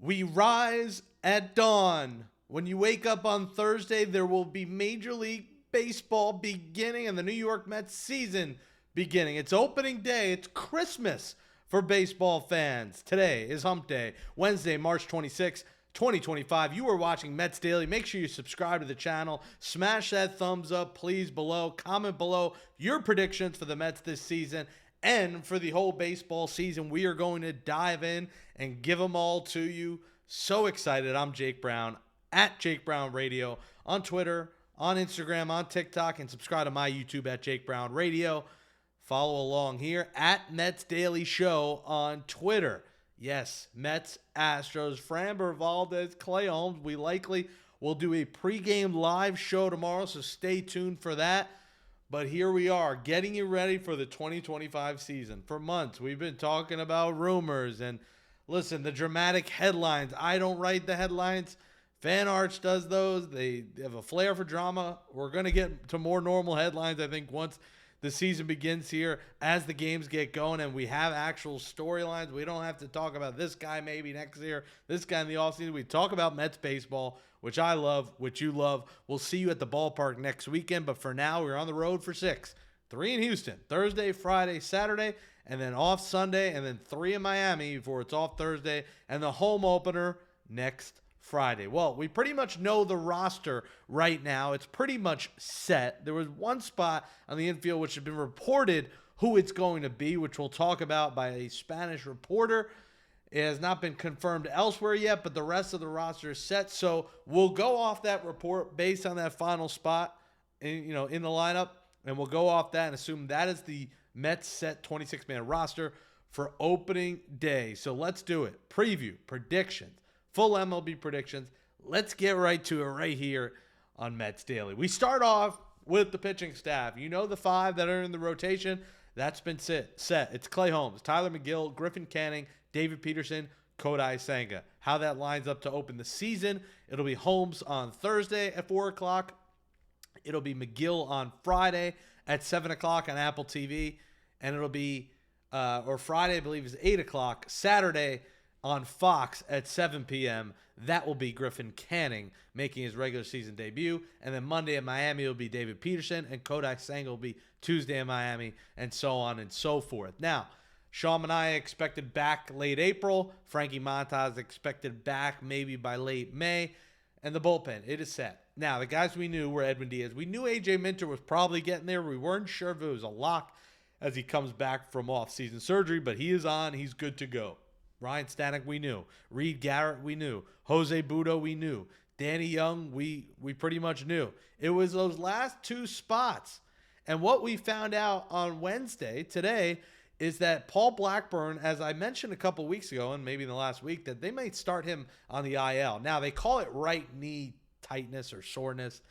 We rise at dawn. When you wake up on Thursday, there will be Major League Baseball beginning and the New York Mets season beginning. It's opening day. It's Christmas for baseball fans. Today is Hump Day, Wednesday, March 26th, 2025. You are watching Mets Daily. Make sure you subscribe to the channel. Smash that thumbs up, please, below. Comment below your predictions for the Mets this season and for the whole baseball season. We are going to dive in and give them all to you. So excited. I'm Jake Brown, at Jake Brown Radio, on Twitter, on Instagram, on TikTok, and subscribe to my YouTube at Jake Brown Radio. Follow along here at Mets Daily Show on Twitter. Yes, Mets, Astros, Framber Valdez, Clay Holmes. We likely will do a pregame live show tomorrow, so stay tuned for that. But here we are, getting you ready for the 2025 season. For months, we've been talking about rumors and, listen, the dramatic headlines. I don't write the headlines. Fan Arch does those. They have a flair for drama. We're going to get to more normal headlines, I think, once the season begins here, as the games get going and we have actual storylines. We don't have to talk about this guy maybe next year, this guy in the offseason. We talk about Mets baseball, which I love, which you love. We'll see you at the ballpark next weekend, but for now, we're on the road for 6. 3 in Houston, Thursday, Friday, Saturday, and then off Sunday, and then 3 in Miami before it's off Thursday, and the home opener next Friday. Well, we pretty much know the roster right now. It's pretty much set. There was one spot on the infield which had been reported who it's going to be, which we'll talk about by a Spanish reporter. It has not been confirmed elsewhere yet, but the rest of the roster is set. So we'll go off that report based on that final spot in the lineup, and we'll go off that and assume that is the Mets set 26-man roster for opening day. So let's do it. Preview, predictions, full MLB predictions. Let's get right to it right here on Mets Daily. We start off with the pitching staff. You know the 5 that are in the rotation. That's been set. It's Clay Holmes, Tyler McGill, Griffin Canning, David Peterson, Kodai Senga. How that lines up to open the season: it'll be Holmes on Thursday at 4 o'clock. It'll be McGill on Friday at 7 o'clock on Apple TV. And it'll be, or Friday, I believe, is 8 o'clock. Saturday on Fox at 7 p.m. That will be Griffin Canning making his regular season debut. And then Monday in Miami will be David Peterson, and Kodai Senga will be Tuesday in Miami, and so on and so forth. Now, Sean Manaea expected back late April. Frankie Montas expected back maybe by late May. And the bullpen, it is set. Now, the guys we knew were Edwin Diaz. We knew A.J. Minter was probably getting there. We weren't sure if it was a lock as he comes back from off-season surgery, but he is on. He's good to go. Ryan Stanek, we knew. Reed Garrett, we knew. Jose Budo, we knew. Danny Young, we pretty much knew. It was those last 2 spots. And what we found out on Wednesday, today, is that Paul Blackburn, as I mentioned a couple weeks ago, and maybe in the last week, that they might start him on the IL. Now, they call it right knee tightness or soreness.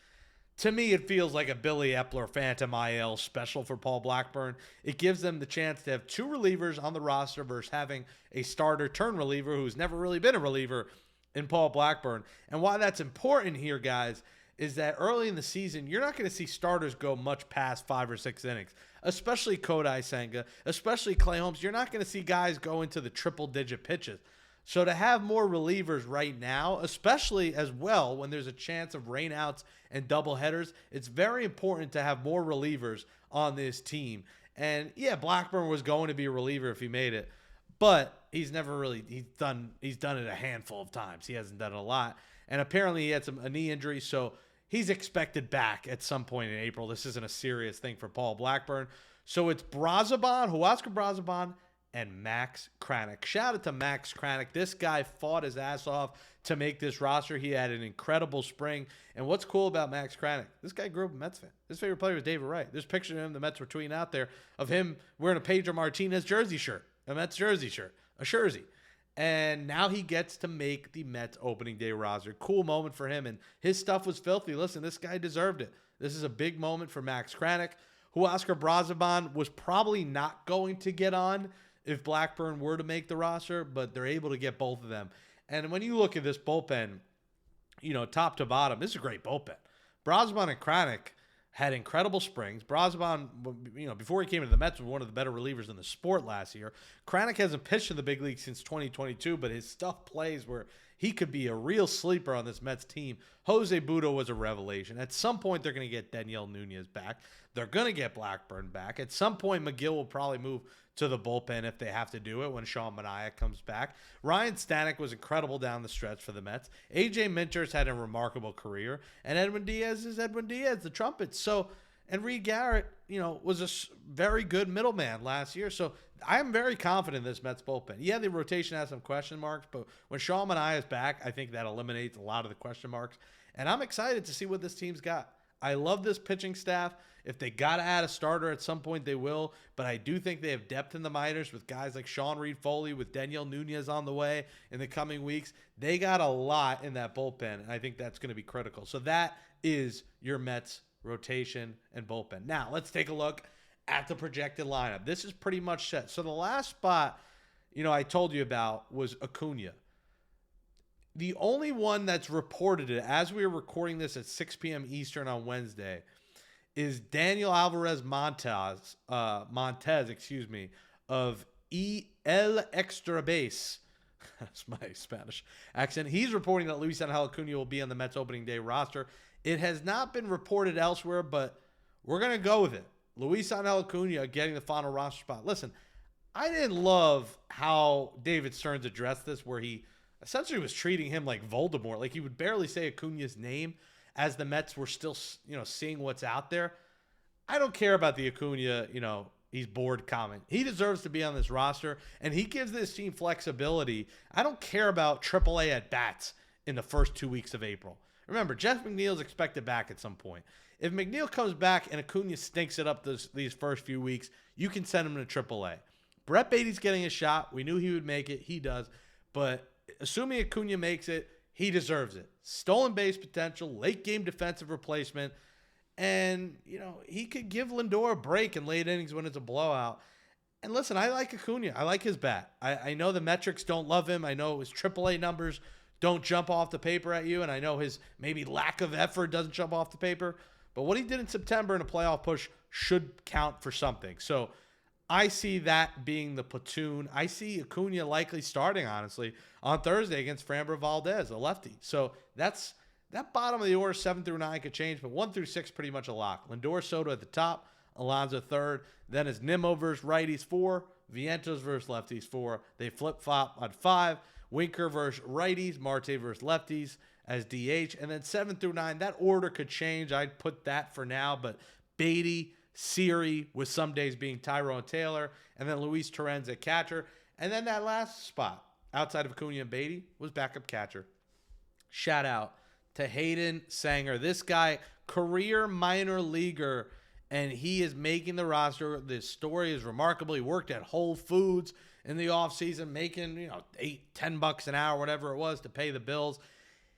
To me, it feels like a Billy Epler Phantom IL special for Paul Blackburn. It gives them the chance to have 2 relievers on the roster versus having a starter turn reliever who's never really been a reliever in Paul Blackburn. And why that's important here, guys, is that early in the season, you're not going to see starters go much past 5 or 6 innings, especially Kodai Senga, especially Clay Holmes. You're not going to see guys go into the triple-digit pitches. So to have more relievers right now, especially as well when there's a chance of rainouts and doubleheaders, it's very important to have more relievers on this team. And yeah, Blackburn was going to be a reliever if he made it, but he's never really he's done it a handful of times. He hasn't done it a lot, and apparently he had a knee injury, so he's expected back at some point in April. This isn't a serious thing for Paul Blackburn. So it's Huascar Brazoban, and Max Kranick. Shout out to Max Kranick. This guy fought his ass off to make this roster. He had an incredible spring. And what's cool about Max Kranick, this guy grew up a Mets fan. His favorite player was David Wright. There's a picture of him, the Mets were tweeting out there, of him wearing a Pedro Martinez jersey shirt, a Mets jersey shirt, a jersey. And now he gets to make the Mets opening day roster. Cool moment for him. And his stuff was filthy. Listen, this guy deserved it. This is a big moment for Max Kranick. Huascar Brazoban was probably not going to get on if Blackburn were to make the roster, but they're able to get both of them. And when you look at this bullpen, top to bottom, this is a great bullpen. Brazoban and Kranick had incredible springs. Brosban, before he came into the Mets, was one of the better relievers in the sport last year. Kranick hasn't pitched in the big league since 2022, but his stuff plays where he could be a real sleeper on this Mets team. Jose Butto was a revelation. At some point, they're going to get Daniel Nunez back. They're going to get Blackburn back. At some point, McGill will probably move to the bullpen if they have to do it when Sean Manaea comes back. Ryan Stanek was incredible down the stretch for the Mets. A.J. Minter's had a remarkable career. And Edwin Diaz is Edwin Diaz, the trumpet. So, and Reed Garrett, was a very good middleman last year. So I'm very confident in this Mets bullpen. Yeah, the rotation has some question marks, but when Sean Manaea is back, I think that eliminates a lot of the question marks. And I'm excited to see what this team's got. I love this pitching staff. If they got to add a starter at some point, they will. But I do think they have depth in the minors with guys like Sean Reed-Foley, with Daniel Nunez on the way in the coming weeks. They got a lot in that bullpen, and I think that's going to be critical. So that is your Mets rotation and bullpen. Now, let's take a look at the projected lineup. This is pretty much set. So the last spot, I told you about was Acuna. The only one that's reported it, as we are recording this at 6 p.m. Eastern on Wednesday, is Daniel Alvarez Montez, of El Extra Base. That's my Spanish accent. He's reporting that Luis Angel Acuna will be on the Mets opening day roster. It has not been reported elsewhere, but we're going to go with it. Luis Angel Acuna getting the final roster spot. Listen, I didn't love how David Stearns addressed this, where he essentially was treating him like Voldemort. Like, he would barely say Acuna's name as the Mets were still, seeing what's out there. I don't care about the Acuna, he's bored comment. He deserves to be on this roster, and he gives this team flexibility. I don't care about AAA at-bats in the first 2 weeks of April. Remember, Jeff McNeil's expected back at some point. If McNeil comes back and Acuna stinks it up these first few weeks, you can send him to AAA. Brett Beatty's getting a shot. We knew he would make it. He does. But assuming Acuna makes it, he deserves it. Stolen base potential, late game defensive replacement. And, he could give Lindor a break in late innings when it's a blowout. And listen, I like Acuna. I like his bat. I know the metrics don't love him. I know his AAA numbers don't jump off the paper at you. And I know his maybe lack of effort doesn't jump off the paper. But what he did in September in a playoff push should count for something. So I see that being the platoon. I see Acuna likely starting, honestly, on Thursday against Framber Valdez, a lefty. So that bottom of the order, 7 through 9, could change, but 1 through 6 pretty much a lock. Lindor, Soto at the top, Alonso third. Then is Nimmo versus righties 4, Vientos versus lefties 4. They flip-flop on 5. Winker versus righties, Marte versus lefties as DH. And then 7 through 9, that order could change. I'd put that for now, but Beatty, Siri, with some days being Tyrone Taylor, and then Luis Torrens at catcher. And then that last spot, outside of Acuna and Beatty, was backup catcher. Shout out to Hayden Sanger. This guy, career minor leaguer, and he is making the roster. This story is remarkable. He worked at Whole Foods in the offseason, making, $8-10 an hour, whatever it was, to pay the bills.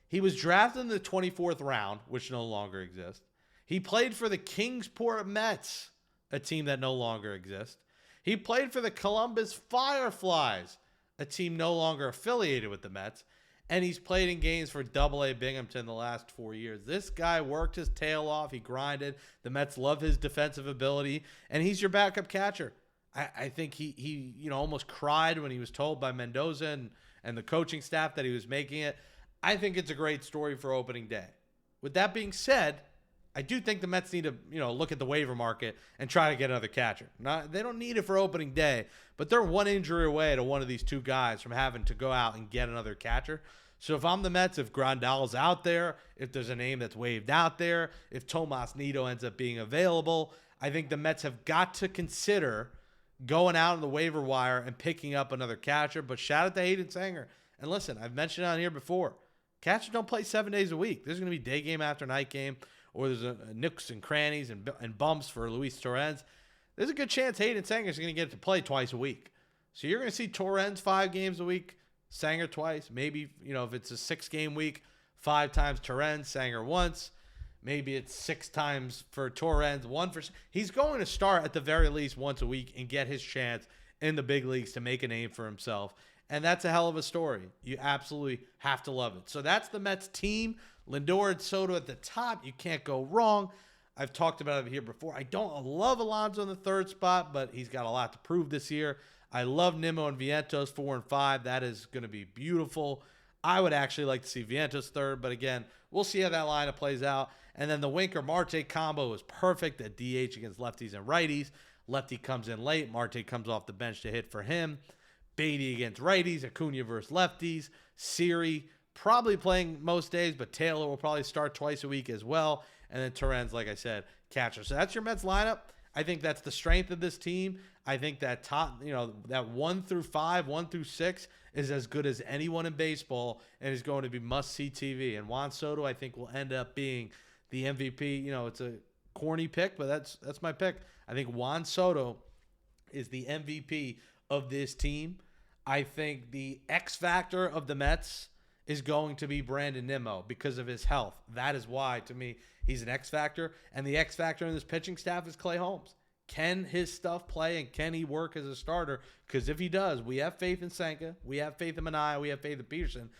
He was drafted in the 24th round, which no longer exists. He played for the Kingsport Mets, a team that no longer exists. He played for the Columbus Fireflies, a team no longer affiliated with the Mets. And he's played in games for AA Binghamton the last 4 years. This guy worked his tail off. He grinded. The Mets love his defensive ability. And he's your backup catcher. I think he almost cried when he was told by Mendoza and the coaching staff that he was making it. I think it's a great story for opening day. With that being said, I do think the Mets need to, look at the waiver market and try to get another catcher. They don't need it for opening day, but they're one injury away to one of these two guys from having to go out and get another catcher. So if I'm the Mets, if Grandal's out there, if there's a name that's waved out there, if Tomas Nido ends up being available, I think the Mets have got to consider going out on the waiver wire and picking up another catcher. But shout out to Hayden Sanger. And listen, I've mentioned it on here before, catchers don't play 7 days a week. There's going to be day game after night game, or there's nooks and crannies and bumps for Luis Torrens. There's a good chance Hayden Sanger is going to get to play twice a week. So you're going to see Torrens 5 games a week, Sanger twice. Maybe, if it's a 6-game week, 5 times Torrens, Sanger once. Maybe it's 6 times for Torrens, 1 for... He's going to start at the very least once a week and get his chance in the big leagues to make a name for himself. And that's a hell of a story. You absolutely have to love it. So that's the Mets team. Lindor and Soto at the top. You can't go wrong. I've talked about it here before. I love Alonso in the third spot, but he's got a lot to prove this year. I love Nimmo and Vientos 4 and 5. That is going to be beautiful. I would actually like to see Vientos third, but again, we'll see how that lineup plays out. And then the Winker-Marte combo is perfect at DH against lefties and righties. Lefty comes in late. Marte comes off the bench to hit for him. Beatty against righties. Acuna versus lefties. Siri probably playing most days, but Taylor will probably start twice a week as well. And then Torrens, like I said, catcher. So that's your Mets lineup. I think that's the strength of this team. I think that that 1 through 5, 1 through 6 is as good as anyone in baseball and is going to be must-see TV. And Juan Soto, I think, will end up being the MVP. It's a corny pick, but that's my pick. I think Juan Soto is the MVP of this team. I think the X factor of the Mets is going to be Brandon Nimmo because of his health. That is why, to me, he's an X factor. And the X factor in this pitching staff is Clay Holmes. Can his stuff play and can he work as a starter? Because if he does, we have faith in Senka. We have faith in Manaea. We have faith in Peterson.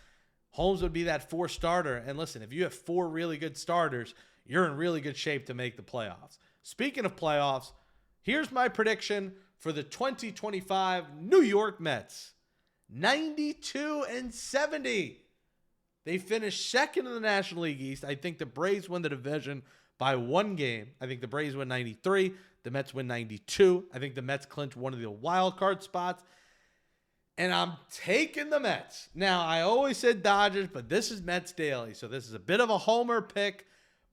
Holmes would be that 4th starter. And listen, if you have 4 really good starters, you're in really good shape to make the playoffs. Speaking of playoffs, here's my prediction for the 2025 New York Mets. 92-70. They finished second in the National League East. I think the Braves win the division by 1 game. I think the Braves win 93. The Mets win 92. I think the Mets clinch one of the wild card spots. And I'm taking the Mets. Now, I always said Dodgers, but this is Mets Daily. So this is a bit of a homer pick.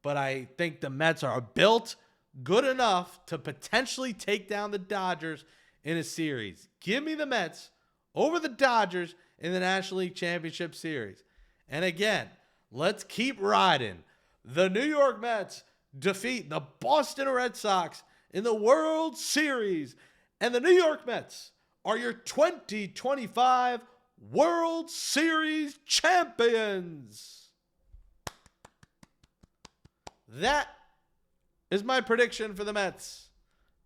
But I think the Mets are built good enough to potentially take down the Dodgers in a series. Give me the Mets over the Dodgers in the National League Championship Series. And again, let's keep riding. The New York Mets defeat the Boston Red Sox in the World Series. And the New York Mets are your 2025 World Series champions. That is my prediction for the Mets.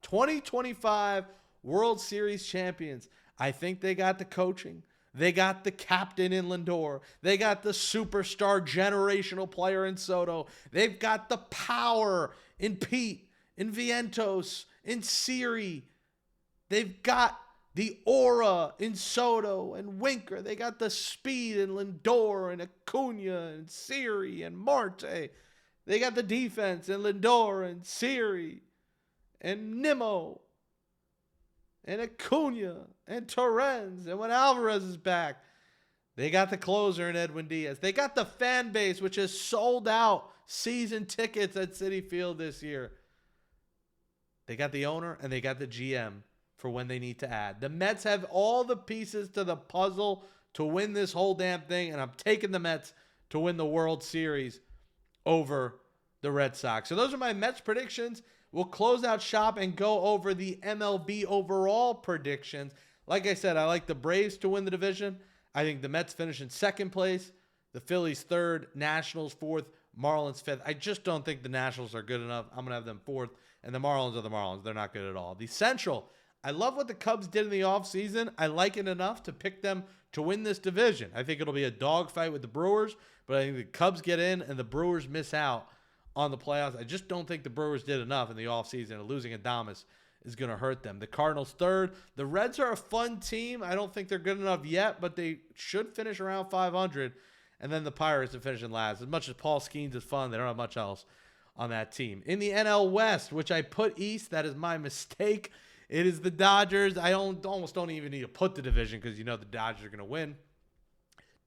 2025 World Series champions. I think they got the coaching. They got the captain in Lindor. They got the superstar generational player in Soto. They've got the power in Pete, in Vientos, in Siri. They've got the aura in Soto and Winker. They got the speed in Lindor and Acuna and Siri and Marte. They got the defense in Lindor and Siri and Nimmo and Acuna and Torrens. And when Alvarez is back, they got the closer in Edwin Diaz. They got the fan base, which has sold out season tickets at Citi Field this year. They got the owner and they got the GM for when they need to add. The Mets have all the pieces to the puzzle to win this whole damn thing, and I'm taking the Mets to win the World Series over the Red Sox. So those are my Mets predictions. We'll close out shop and go over the MLB overall predictions. Like I said, I like the Braves to win the division. I think the Mets finish in 2nd place. The Phillies 3rd, Nationals 4th, Marlins 5th. I just don't think the Nationals are good enough. I'm going to have them 4th. And the Marlins are the Marlins. They're not good at all. The Central, I love what the Cubs did in the offseason. I like it enough to pick them to win this division. I think it'll be a dogfight with the Brewers, but I think the Cubs get in and the Brewers miss out on the playoffs. I just don't think the Brewers did enough in the offseason. Losing Adames is going to hurt them. The Cardinals 3rd. The Reds are a fun team. I don't think they're good enough yet, but they should finish around 500. And then the Pirates are finishing last. As much as Paul Skeens is fun, they don't have much else on that team. In the NL West, which I put East, that is my mistake. It is the Dodgers. I almost don't even need to put the division because you know the Dodgers are going to win.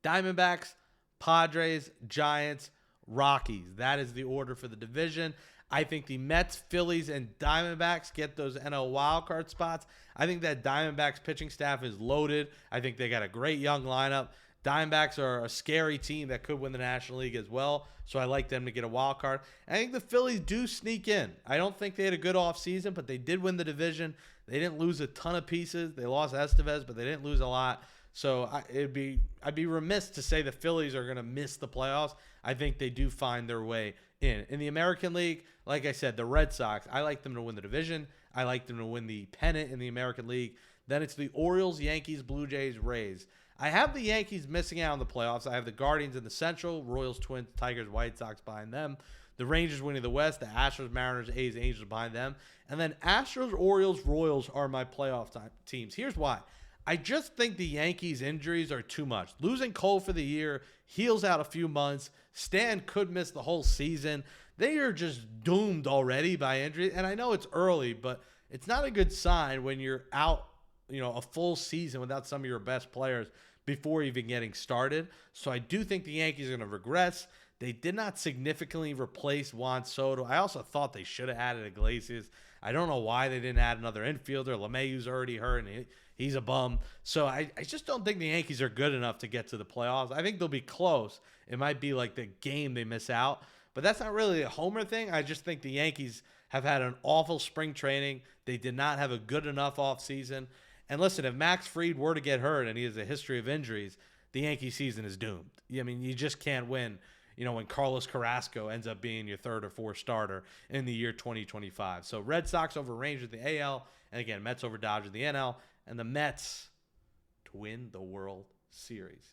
Diamondbacks, Padres, Giants, Rockies. That is the order for the division. I think the Mets, Phillies, and Diamondbacks get those NL wildcard spots. I think that Diamondbacks pitching staff is loaded. I think they got a great young lineup. Diamondbacks are a scary team that could win the National League as well, so I like them to get a wild card. I think the Phillies do sneak in. I don't think they had a good offseason, but they did win the division. They didn't lose a ton of pieces. They lost Estevez, but they didn't lose a lot. So I'd be remiss to say the Phillies are going to miss the playoffs. I think they do find their way in. In the American League, like I said, the Red Sox, I like them to win the division. I like them to win the pennant in the American League. Then it's the Orioles, Yankees, Blue Jays, Rays. I have the Yankees missing out on the playoffs. I have the Guardians in the Central, Royals, Twins, Tigers, White Sox behind them. the Rangers winning the West, the Astros, Mariners, A's, Angels behind them. And then Astros, Orioles, Royals are my playoff teams. Here's why. I just think the Yankees' injuries are too much. Losing Cole for the year, heals out a few months. Stan could miss the whole season. They are just doomed already by injury. And I know it's early, but it's not a good sign when you're out, a full season without some of your best players before even getting started. So I do think the Yankees are going to regress. They did not significantly replace Juan Soto. I also thought they should have added Iglesias. I don't know why they didn't add another infielder. LeMahieu's already hurt, and he's a bum. So I just don't think the Yankees are good enough to get to the playoffs. I think they'll be close. It might be like the game they miss out. But that's not really a homer thing. I just think the Yankees have had an awful spring training. They did not have a good enough offseason. And listen, if Max Fried were to get hurt and he has a history of injuries, the Yankee season is doomed. I mean, you just can't win, when Carlos Carrasco ends up being your third or fourth starter in the year 2025. So Red Sox over Rangers in the AL, and again, Mets over Dodgers in the NL, and the Mets to win the World Series.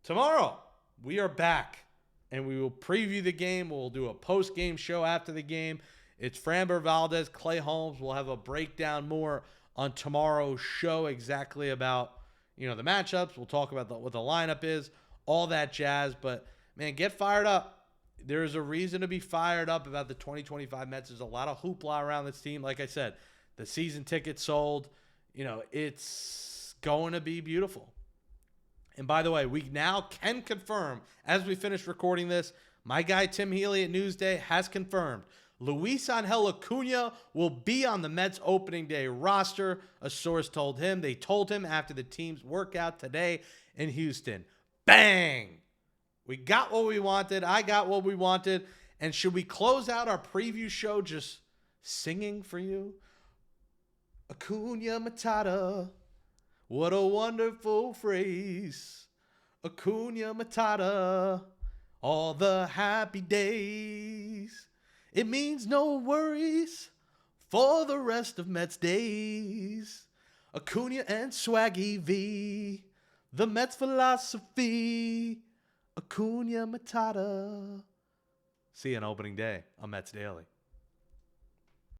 Tomorrow, we are back, and we will preview the game. We'll do a post-game show after the game. It's Framber Valdez, Clay Holmes. We'll have a breakdown more on tomorrow's show exactly about, the matchups. We'll talk about what the lineup is, all that jazz. But, man, get fired up. There's a reason to be fired up about the 2025 Mets. There's a lot of hoopla around this team. Like I said, the season ticket sold. It's going to be beautiful. And by the way, we now can confirm, as we finish recording this, my guy Tim Healy at Newsday has confirmed Luis Angel Acuna will be on the Mets opening day roster. A source told him. They told him after the team's workout today in Houston. Bang! We got what we wanted. I got what we wanted. And should we close out our preview show just singing for you? Acuna Matata. What a wonderful phrase. Acuna Matata. All the happy days. It means no worries for the rest of Mets days. Acuna and Swaggy V. The Mets philosophy. Acuna Matata. See you on opening day on Mets Daily.